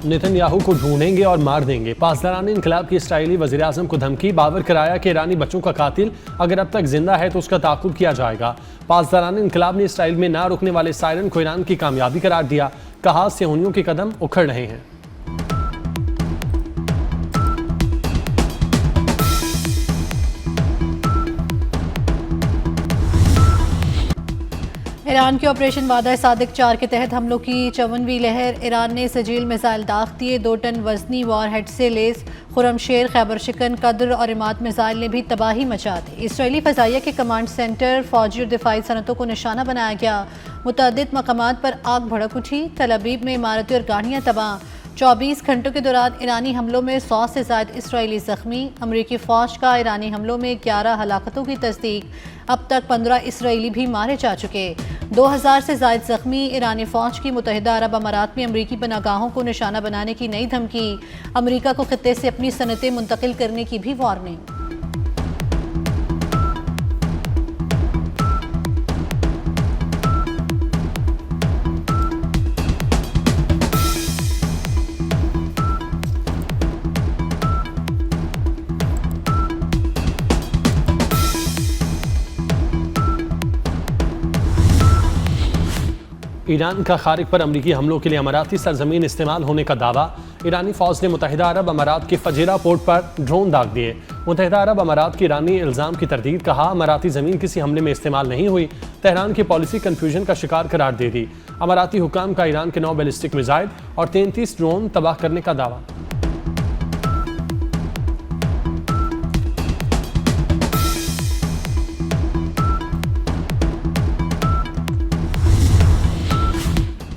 Netanyahu को ढूंढेंगे और मार देंगे। पासदारान इनकलाब की इसराइली वज़ीर आज़म को धमकी, बावर कराया कि ईरानी बच्चों का कातिल अगर अब तक जिंदा है तो उसका ताक़ुब किया जाएगा। पासदारान इनकलाब ने इसराइल में ना रुकने वाले सायरन को ईरान की कामयाबी करार दिया। कहा, सेहूनियों के कदम उखड़ रहे हैं। ईरान के ऑपरेशन वादा सादिक 4 के तहत हमलों की 54वीं लहर। ईरान ने सजील मिसाइल दाग दिए। 2 टन वजनी वॉरहेड से लेस खुरमशेर, खैबर शिकन, कद्र और इमाद मिसाइल ने भी तबाही मचा दी। इसराइली फ़ज़ाइया के कमांड सेंटर, फौजी और दिफाई सनतों को निशाना बनाया गया। मुतअद्दिद मकामात पर आग भड़क उठी। तल अबीब में इमारतें और गाड़ियाँ तबाह। 24 घंटों के दौरान ईरानी हमलों में 100 से ज़ायद इसराइली ज़ख्मी। अमरीकी फ़ौज का ईरानी हमलों में 11 हलाकतों की तस्दीक। अब तक 15 इसराइली भी मारे जा चुके। 2000 से ज़ायद ज़ख्मी। ईरानी फ़ौज की मुत्तहिदा अरब अमारात में अमरीकी पनागाहों को निशाना बनाने की नई धमकी। अमरीका को खित्ते से अपनी सनतें मुंतकिल करने की भी वार्निंग। ईरान का खारिज पर अमरीकी हमलों के लिए अमाराती सरजमीन इस्तेमाल होने का दावा। ईरानी फ़ौज ने मुत्तहिदा अरब अमारात के फजीरा पोर्ट पर ड्रोन दाग दिए। मुत्तहिदा अरब अमारात के ईरानी इल्ज़ाम की तरदीद। कहा, अमाराती ज़मीन किसी हमले में इस्तेमाल नहीं हुई। तेहरान की पॉलिसी कन्फ्यूजन का शिकार करार दे दी। अमाराती हुकाम का ईरान के 9 बैलिस्टिक मिसाइल और 33 ड्रोन तबाह करने का दावा।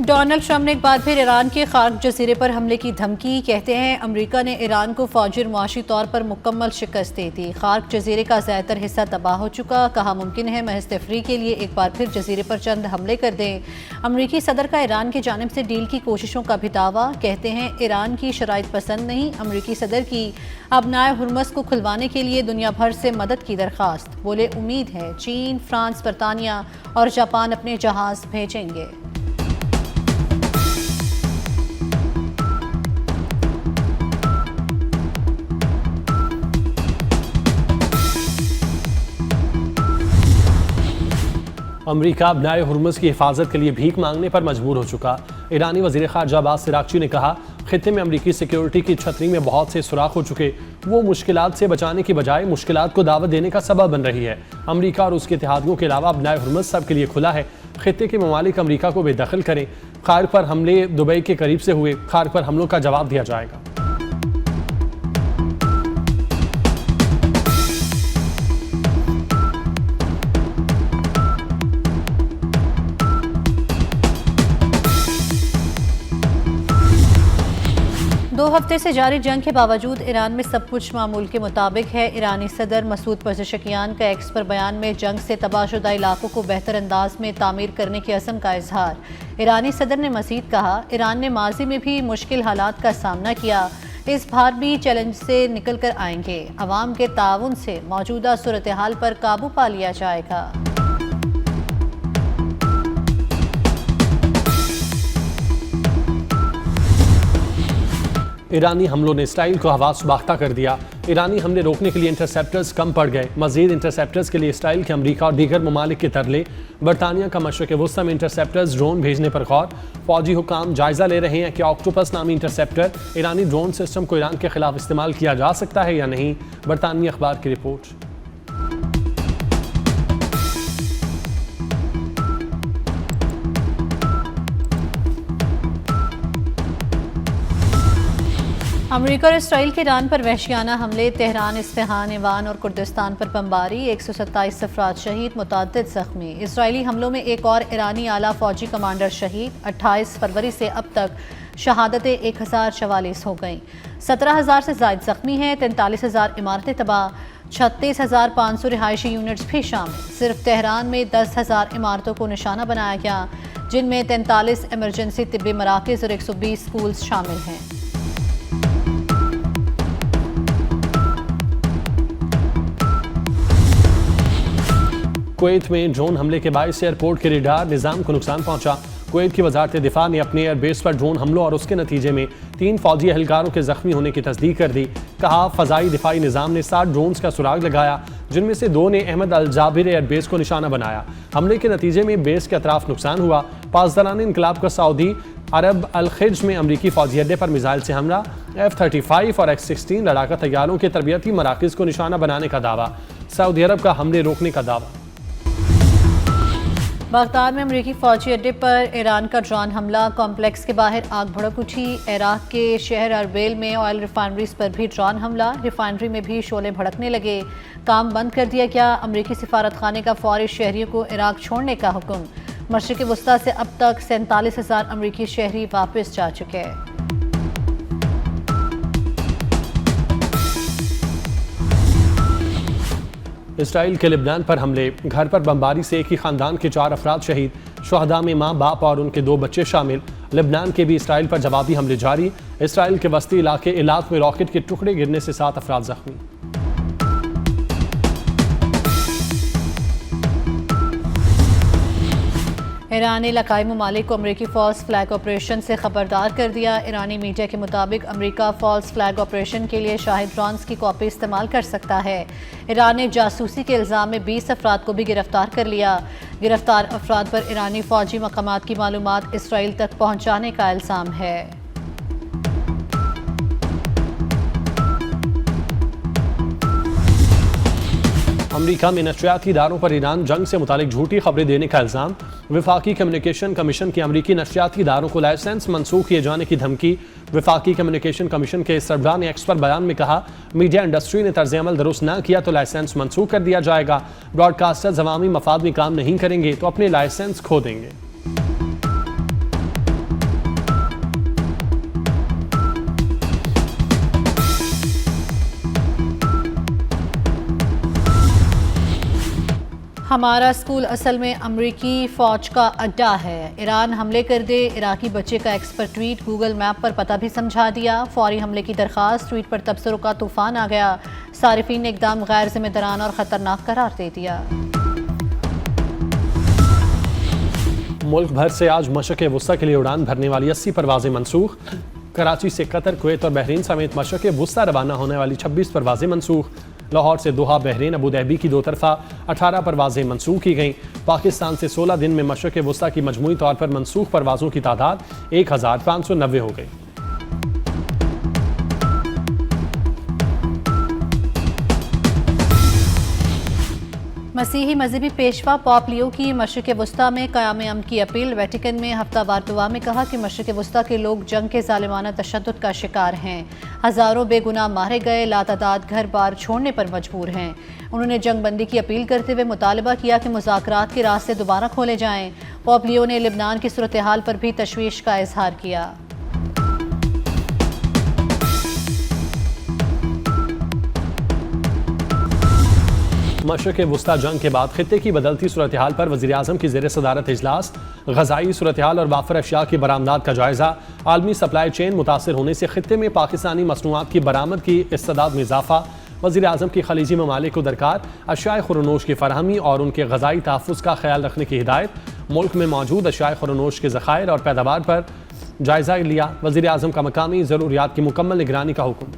डोनाल्ड ट्रंप ने एक बार फिर ईरान के खार्क जजीरे पर हमले की धमकी। कहते हैं, अमेरिका ने ईरान को फौजी और मुआशी तौर पर मुकम्मल शिकस्त दे दी। खार्क जजीरे का ज़्यादातर हिस्सा तबाह हो चुका। कहा, मुमकिन है महज तफरीह के लिए एक बार फिर जजीरे पर चंद हमले कर दें। अमरीकी सदर का ईरान की जानिब से डील की कोशिशों का भी दावा। कहते हैं, ईरान की शराइत पसंद नहीं। अमरीकी सदर की अबनाए हुर्मस को खुलवाने के लिए दुनिया भर से मदद की दरख्वास्त। बोले, उम्मीद है चीन, फ्रांस, बरतानिया और जापान अपने जहाज भेजेंगे। अमरीका अबनाए हुर्मुज़ की हिफाजत के लिए भीख मांगने पर मजबूर हो चुका। ईरानी वज़ीर ख़ारजा अब्बास सिरागची ने कहा, खित्ते में अमरीकी सिक्योरिटी की छतरी में बहुत से सुराख हो चुके। वो मुश्किलात से बचाने की बजाय मुश्किलात को दावत देने का सबब बन रही है। अमरीका और उसके इत्तेहादियों के अलावा अबनाए हुर्मुज़ सब के लिए खुला है। खित्ते के ममालिक अमरीका को बेदखल करें। खार्क पर हमले दुबई के करीब से हुए। खार्क पर हमलों का जवाब दिया जाएगा। दो हफ्ते से जारी जंग के बावजूद ईरान में सब कुछ मामूल के मुताबिक है। ईरानी सदर मसूद पज़ेशकियान का एक्स पर बयान में जंग से तबाहशुदा इलाकों को बेहतर अंदाज में तामीर करने के अज़्म का इजहार। ईरानी सदर ने मज़ीद कहा, ईरान ने माजी में भी मुश्किल हालात का सामना किया, इस बार भी चैलेंज से निकल कर आएंगे। अवाम के ताउन से मौजूदा सूरत हाल पर काबू पा लिया जाएगा। ईरानी हमलों ने इसराइल को हवास बाख्ता कर दिया। ईरानी हमले रोकने के लिए इंटरसेप्टर्स कम पड़ गए। मजीद इंटरसेप्टर्स के लिए इसराइल के अमरीका और दीगर ममालिक के तरले। बरतानिया का मशरक़ वस्ती में इंटरसेप्टर्स ड्रोन भेजने पर गौर। फौजी हुकाम जायज़ा ले रहे हैं कि ऑक्टोपस नामी इंटरसेप्टर ईरानी ड्रोन सिस्टम को ईरान के खिलाफ इस्तेमाल किया जा सकता है या नहीं। बरतानिया अखबार की रिपोर्ट। अमरीका और इसराइल के ईरान पर वहशियाना हमले। तेहरान, इस्फहान, ईवान और कुर्दिस्तान पर बमबारी। 127 अफराद शहीद, मुतअद्दिद ज़ख्मी। इसराइली हमलों में एक और ईरानी आला फौजी कमांडर शहीद। 28 फरवरी से अब तक शहादतें 1044 हो गईं। 17,000 से ज़ायद ज़ख्मी हैं। 43,000 इमारतें तबाह। 36,500 रिहायशी यूनिट्स भी शामिल। सिर्फ तेहरान में 10,000 इमारतों को निशाना बनाया गया, जिनमें 43 एमरजेंसी तिब्बी मराकज़ और 120 स्कूल्स शामिल हैं। कुवैत में ड्रोन हमले के बायस एयरपोर्ट के रडार निज़ाम को नुकसान पहुंचा। कुवैत की वजारत दिफा ने अपने एयरबेस पर ड्रोन हमलों और उसके नतीजे में 3 फौजी एहलकारों के जख्मी होने की तस्दीक कर दी। कहा, फजाई दिफाई निज़ाम ने 7 ड्रोन्स का सुराग लगाया, जिनमें से 2 ने अहमद अल जाबिर एयरबेस को निशाना बनाया। हमले के नतीजे में बेस के अतराफ नुकसान हुआ। पासदारान इनकलाब का सऊदी अरब अल खिज में अमरीकी फौजी अड्डे पर मिसाइल से हमला, F-35 और X-16 लड़ाका तैयारों के तरबियती मराकज़ को निशाना बनाने का दावा। सऊदी अरब का हमले रोकने का दावा। बगदाद में अमरीकी फौजी अड्डे पर ईरान का ड्रोन हमला, कॉम्प्लेक्स के बाहर आग भड़क उठी। इराक के शहर अरबेल में ऑयल रिफाइनरीज पर भी ड्रोन हमला, रिफाइनरी में भी शोले भड़कने लगे। काम बंद कर दिया गया। अमरीकी सिफारत खाने का फौरी शहरियों को इराक छोड़ने का हुक्म। मशरिक़ वस्ता से अब तक 47,000 अमरीकी शहरी वापस जा चुके हैं। इसराइल के लिबनान पर हमले, घर पर बमबारी से एक ही खानदान के 4 अफराद शहीद, शुहदा में माँ बाप और उनके 2 बच्चे शामिल। लिबनान के भी इसराइल पर जवाबी हमले जारी। इसराइल के वस्ती इलाके इलाक में रॉकेट के टुकड़े गिरने से 7 अफराद जख्मी। ईरान ने इलाकाई ममालिक को अमरीकी फॉल्स फ्लैग ऑपरेशन से खबरदार कर दिया। ईरानी मीडिया के मुताबिक अमरीका फॉल्स फ्लैग ऑपरेशन के लिए शाहिद ड्रोन्स की कॉपी इस्तेमाल कर सकता है। ईरान ने जासूसी के इल्ज़ाम में 20 अफराद को भी गिरफ्तार कर लिया। गिरफ्तार अफराद पर ईरानी फौजी मकामात की मालूमात इसराइल तक पहुँचाने का इल्ज़ाम है। अमरीका में नशरियाती इदारों पर ईरान जंग से मुतालिक झूठी खबरें देने का इल्ज़ाम। वफाकी कम्युनिकेशन कमीशन की अमरीकी नशरियाती इदारों को लाइसेंस मनसूख किए जाने की धमकी। वफाकी कम्युनिकेशन कमीशन के सरबराह ने एक्स पर बयान में कहा, मीडिया इंडस्ट्री ने तर्ज अमल दुरुस्त न किया तो लाइसेंस मनसूख कर दिया जाएगा। ब्रॉडकास्टर्स अवामी मफाद में काम नहीं करेंगे तो अपने लाइसेंस खो देंगे। हमारा स्कूल असल में अमरीकी फ़ौज का अड्डा है। ईरान हमले कर दे, इराकी बच्चे का एक्सपर्ट ट्वीट, गूगल मैप पर पता भी समझा दिया। फौरी हमले की दरख्वास्त, ट्वीट पर तबसरों का तूफान आ गया। सारिफीन ने इकदाम गैर जिम्मेदाराना और ख़तरनाक करार दे दिया। मुल्क भर से आज मशरिक़ वुस्ता के लिए उड़ान भरने वाली 80 परवाज़ें मनसूख। कराची से कतर, कुवैत और बहरीन समेत मशरिक़ वुस्ता रवाना होने वाली 26 परवाज़ें मनसूख। लाहौर से दोहा, बहरीन, अबू धाबी की 2 तरफ़ा 18 परवाज़ें मनसूख की गईं। पाकिस्तान से 16 दिन में मशरिक़ वुस्ता की मजमूई तौर पर मनसूख परवाज़ों की तादाद 1590 हो गई। मसीही मजहबी पेशवा पोप लियो की मशरिक़ वुस्ता में क़याम अमन की अपील। वेटिकन में हफ्तावार दुआ में कहा कि मशरिक़ वुस्ता के लोग जंग के ज़ालिमाना तशद्दुद का शिकार हैं। हज़ारों बेगुनाह मारे गए, लातादाद घर बार छोड़ने पर मजबूर हैं। उन्होंने जंग बंदी की अपील करते हुए मुतालबा किया कि मुज़ाकरात के रास्ते दोबारा खोले जाएँ। पोप लियो ने लिबनान की सूरत हाल पर भी तशवीश का इजहार किया। मशरिक़ वुस्ता जंग के बाद खित्ते की बदलती सूरत हाल पर वज़ीर आज़म की ज़ेर सदारत इजलास। ग़ज़ाई सूरत हाल और वाफ़र अशिया की बरामदात का जायज़ा। आलमी सप्लाई चेन मुतासर होने से खित्ते में पाकिस्तानी मसनूआत की बरामद की इस्तेदाद में इजाफा। वज़ीर आज़म की खलीजी ममालिक को दरकार अशियाए खुरनोश की फरहमी और उनके ग़ज़ाई तहफ़्फ़ुज़ का ख्याल रखने की हिदायत। मुल्क में मौजूद अशियाए खुरनोश के ज़खायर और पैदावार पर जायज़ा लिया। वज़ीर आज़म का मकामी ज़रूरियात की मुकम्मल निगरानी का हुक्म।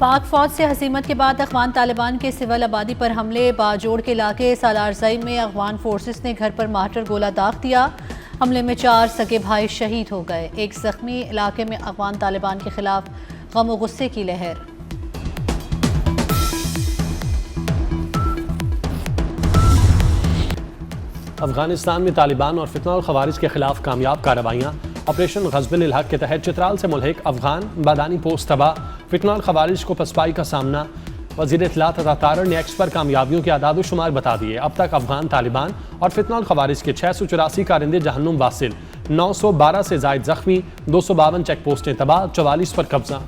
पाक फौज से हसीमत के बाद अफगान तालिबान के सिविल आबादी पर हमले। बाजोड़ के इलाके सालारजई में अफगान फोर्सेस ने घर पर मार्टर गोला दाग दिया। हमले में 4 सगे भाई शहीद हो गए, 1 जख्मी। इलाके में अफगान तालिबान के खिलाफ गम और गुस्से की लहर। अफगानिस्तान में तालिबान और फितना और खवारिज के खिलाफ कामयाब कार्रवाइयाँ। ऑपरेशन ग़ज़्ब-उल हक़ के तहत चित्राल से मुल्हिक अफगान बादानी पोस्ट तबाह। फितना और खवारिज को पसपाई का सामना। वज़ीर इत्तलात अता तारड़ ने एक्स पर कामयाबियों के आदाद शुमार बता दिए। अब तक अफगान तालिबान और फितना और खवारिज के 684 कारिंदे जहन्नुम वासिल, 912 से ज़ायद जख्मी, 252 चेक पोस्टें तबाह, 44 पर कब्जा।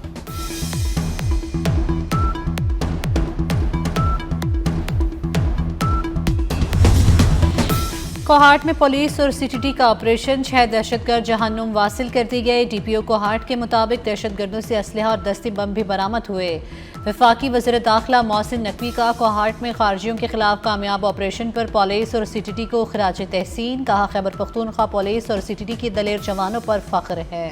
कोहाट में पुलिस और सीटीटी का ऑपरेशन, 6 दहशतगर्द जहन्नुम वासिल कर दी गए। डीपीओ कोहाट के मुताबिक दहशतगर्दों से असलहा और दस्ती बम भी बरामद हुए। वफाकी वज़ीर दाखिला मोहसिन नकवी का कोहाट में खारजियों के खिलाफ कामयाब ऑपरेशन पर पुलिस और सीटीटी को खराज तहसीन। कहा, खैबर पख्तूनख्वा पुलिस और सीटीटी के दलेर जवानों पर फख्र है।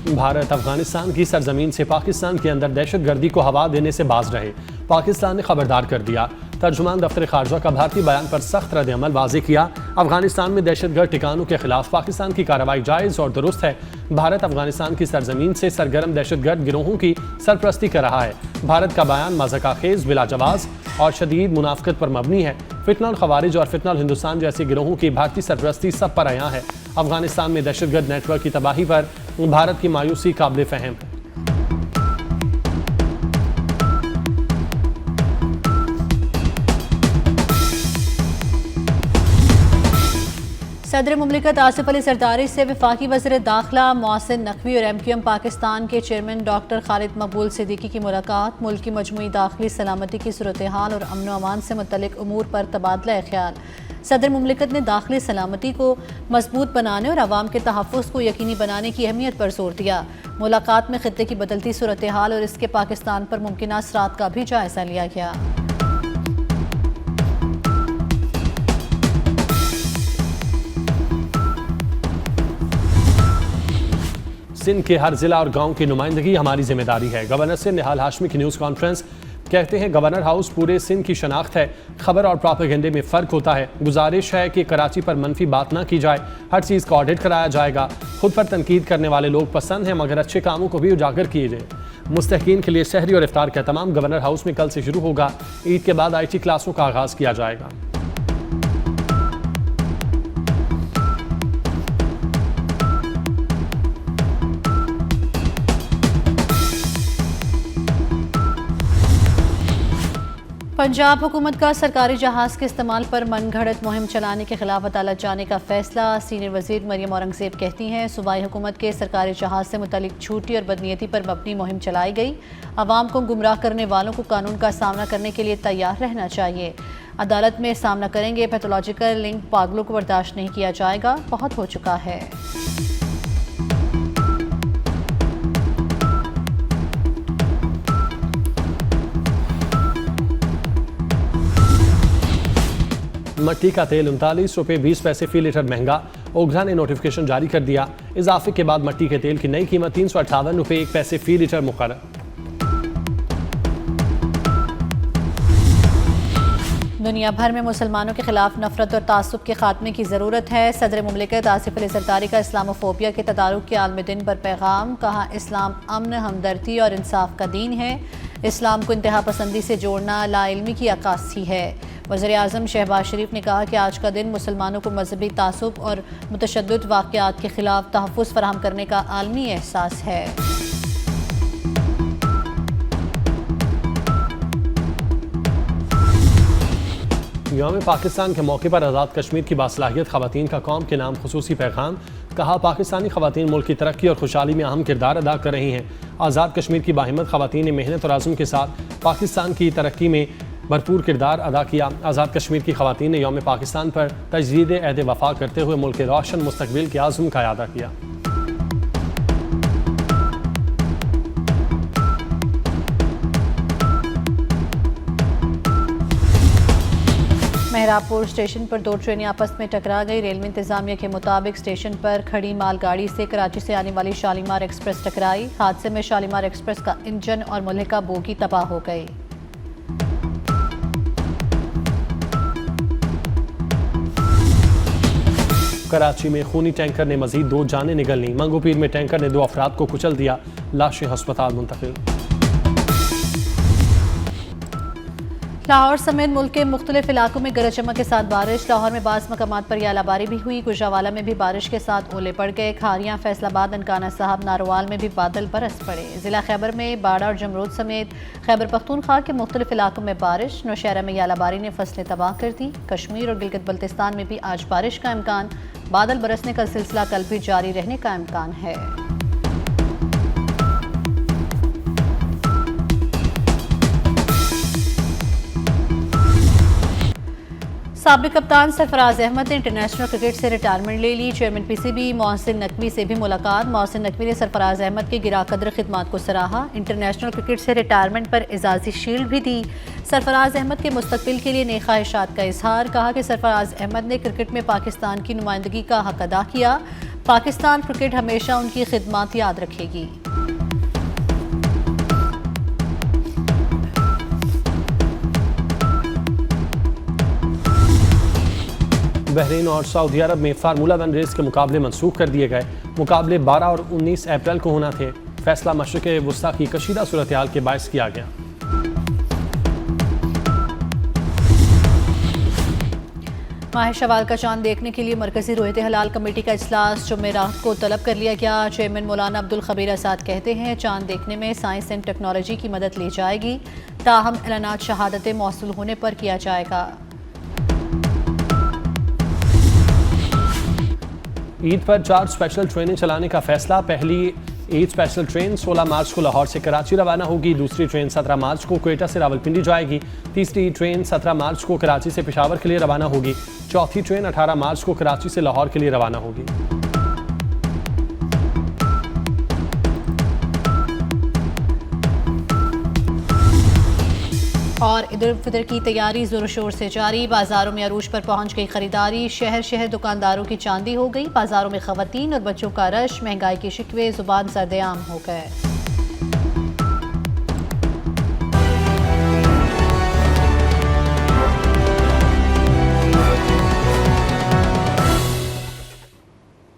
भारत अफगानिस्तान की सरजमीन से पाकिस्तान के अंदर दहशतगर्दी को हवा देने से बाज रहे। पाकिस्तान ने खबरदार कर दिया। तर्जुमान दफ्तर खारजा का भारतीय बयान पर सख्त रद्द-ए-अमल वाज़ेह किया। अफगानिस्तान में दहशतगर्द ठिकानों के खिलाफ पाकिस्तान की कार्रवाई जायज़ और दुरुस्त है। भारत अफगानिस्तान की सरजमीन से सरगर्म दहशतगर्द गिरोहों की सरपरस्ती कर रहा है। भारत का बयान मज़ाक़ाखेज़, बिलाजवाज़ और शदीद मुनाफ़िक़त पर मबनी है। फितनल ख़वारिज और फितनल हिंदुस्तान जैसे गिरोहों की भारतीय सरपरस्ती सब पर आया है। अफगानिस्तान में दहशतगर्द नेटवर्क की तबाही पर भारत की मायूसी काबिल फ़हम है। सदर मुमलिकत आसिफ अली सरदारी से वफाकी वज़ीर दाखिला मोहसिन नकवी और MQM पाकिस्तान के चेयरमैन डॉक्टर खालिद मकबूल सिद्दीकी की मुलाकात। मुल्क की मजमूई दाखिली सलामती की सूरत हाल और अमन व अमान से मुतल्लिक़ उमूर पर तबादला ख्याल। सदर मुमलिकत ने दाखिली सलामती को मजबूत बनाने और आवाम के तहफ़्फ़ुज़ को यकीनी बनाने की अहमियत पर जोर दिया। मुलाकात में खित्ते की बदलती सूरत हाल और इसके पाकिस्तान पर मुमकिन असरात का भी जायज़ा लिया गया। सिंध के हर जिला और गांव की नुमाइंदगी हमारी जिम्मेदारी है। गवर्नर सिंध निहाल हाशमी की न्यूज़ कॉन्फ्रेंस। कहते हैं, गवर्नर हाउस पूरे सिंध की शनाख्त है। खबर और प्रोपेगेंडे में फ़र्क होता है। गुजारिश है कि कराची पर मनफी बात ना की जाए। हर चीज़ का ऑडिट कराया जाएगा। खुद पर तनकीद करने वाले लोग पसंद हैं, मगर अच्छे कामों को भी उजागर किए जाए। मुस्तहकीन के लिए सहरी और इफ्तार का तमाम गवर्नर हाउस में कल से शुरू होगा। ईद के बाद IT क्लासों का आगाज़ किया जाएगा। पंजाब हुकूमत का सरकारी जहाज़ के इस्तेमाल पर मन घड़त मुहिम चलाने के खिलाफ अदालत जाने का फैसला। सीनियर वजीर मरियम औरंगजेब कहती हैं, सूबाई हुकूमत के सरकारी जहाज़ से मुतल्लिक झूठी और बदनीयती पर मबनी मुहिम चलाई गई। आवाम को गुमराह करने वालों को कानून का सामना करने के लिए तैयार रहना चाहिए। अदालत में सामना करेंगे। पैथोलॉजिकल लिंक पागलों को बर्दाश्त नहीं किया जाएगा। बहुत हो चुका है। मट्टी का तेल 39 रुपये 20 पैसे फी लीटर महंगा। ओघरा ने नोटिफिकेशन जारी कर दिया। इजाफे के बाद मट्टी के तेल की नई कीमत 358 रुपये 1 पैसे फी लीटर मुकर्रर। दुनिया भर में मुसलमानों के खिलाफ नफरत और तासुब के खात्मे की ज़रूरत है। सदर मुमलिकत आसिफ अली सरदारी का इस्लामोफोबिया के तदारुक के आलमी दिन पर पैगाम। कहा, इस्लाम अमन, हमदर्दी और इंसाफ का दीन है। इस्लाम को इंतहा पसंदी से जोड़ना लाइल्मी की अक्कासी है। वज़ीर आज़म शहबाज शरीफ ने कहा कि आज का दिन मुसलमानों को मजहबी तासुब और मुतशद्दिद वाक़यात के खिलाफ तहफ़्फ़ुज़ फराहम करने का आलमी एहसास है। यौम पाकिस्तान के मौके पर आज़ाद कश्मीर की बासलाहियत ख़वातीन का कौम के नाम खुसूसी पैगाम। कहा, पाकिस्तानी ख़वातीन मुल्क की तरक्की और खुशहाली में अहम किरदार अदा कर रही हैं। आज़ाद कश्मीर की बाहिम्मत ख़वातीन ने मेहनत और आज़म के साथ पाकिस्तान की तरक्की में भरपूर किरदार अदा किया। आज़ाद कश्मीर की ख़वातीन ने यौम पाकिस्तान पर तजदीद अहद वफ़ा करते हुए मुल्क के रोशन मुस्तक़बिल के आज़म का अदा किया। मेहराबपुर स्टेशन पर 2 ट्रेनें आपस में टकरा गई। रेलवे इंतजामिया के मुताबिक स्टेशन पर खड़ी मालगाड़ी से कराची से आने वाली शालीमार एक्सप्रेस टकराई। हादसे में शालीमार एक्सप्रेस का इंजन और मुल्हिका बोगी तबाह हो गई। कराची में खूनी टैंकर ने मजीद 2 जानें निगल लीं। मंगोपीर में टैंकर ने 2 अफराद को कुचल दिया। लाशें अस्पताल मुंतकिल। लाहौर समेत मुल्क के मुख्तलिफ इलाकों में गरज चमक के साथ बारिश। लाहौर में बाज़ मकामात पर यालाबारी भी हुई। गुजरावाला में भी बारिश के साथ ओले पड़ गए। खारियां, फैसलाबाद, ननकाना साहब, नारोवाल में भी बादल बरस पड़े। जिला खैबर में बाड़ा और जमरूद समेत खैबर पख्तूनख्वा के मुख्तलिफ इलाकों में बारिश। नौशहरा में यालाबारी ने फसलें तबाह कर दी। कश्मीर और गिलगित बल्तिस्तान में भी आज बारिश का इम्कान। बादल बरसने का सिलसिला कल भी जारी रहने का इम्कान है। साबिक कप्तान सरफराज अहमद ने इंटरनेशनल क्रिकेट से रिटायरमेंट ले ली। चेयरमैन पीसीबी मोहसिन नकवी से भी मुलाकात। मोहसिन नकवी ने सरफराज अहमद के गिरा कदर खिदमात को सराहा। इंटरनेशनल क्रिकेट से रिटायरमेंट पर एजाज़ी शील्ड भी दी। सरफराज अहमद के मुस्तकबिल के लिए नेक ख्वाहिशात का इजहार। कहा कि सरफराज अहमद ने क्रिकेट में पाकिस्तान की नुमाइंदगी का हक अदा किया। पाकिस्तान क्रिकेट हमेशा उनकी खिदमात याद रखेगी। बहरीन और सऊदी अरब में फार्मूला 1 रेस के मुकाबले मंसूख कर दिए गए। मुकाबले 12 और 19 अप्रैल को होना थे। फैसला मशरिक़ वुस्ता की कशीदा सूरत हाल के बायस किया गया। माह शवाल का चांद देखने के लिए मरकजी रोयत हलाल कमेटी का इजलास जुमेरात को तलब कर लिया गया। चेयरमैन मौलाना अब्दुल खबीर आजाद कहते हैं चांद देखने में साइंस एंड टेक्नोलॉजी की मदद ली जाएगी, ताहम ऐलानात शहादतें मौसूल होने पर किया जाएगा। ईद पर 4 स्पेशल ट्रेनें चलाने का फैसला। पहली ईद स्पेशल ट्रेन 16 मार्च को लाहौर से कराची रवाना होगी। दूसरी ट्रेन 17 मार्च को क्वेटा से रावलपिंडी जाएगी। तीसरी ट्रेन 17 मार्च को कराची से पेशावर के लिए रवाना होगी। चौथी ट्रेन 18 मार्च को कराची से लाहौर के लिए रवाना होगी। और ईद उल फितर की तैयारी जोर शोर से जारी। बाजारों में अरूज पर पहुंच गई खरीदारी। शहर शहर दुकानदारों की चांदी हो गई। बाजारों में खवातीन और बच्चों का रश। महंगाई के शिकवे जुबान सर्देआम हो गए।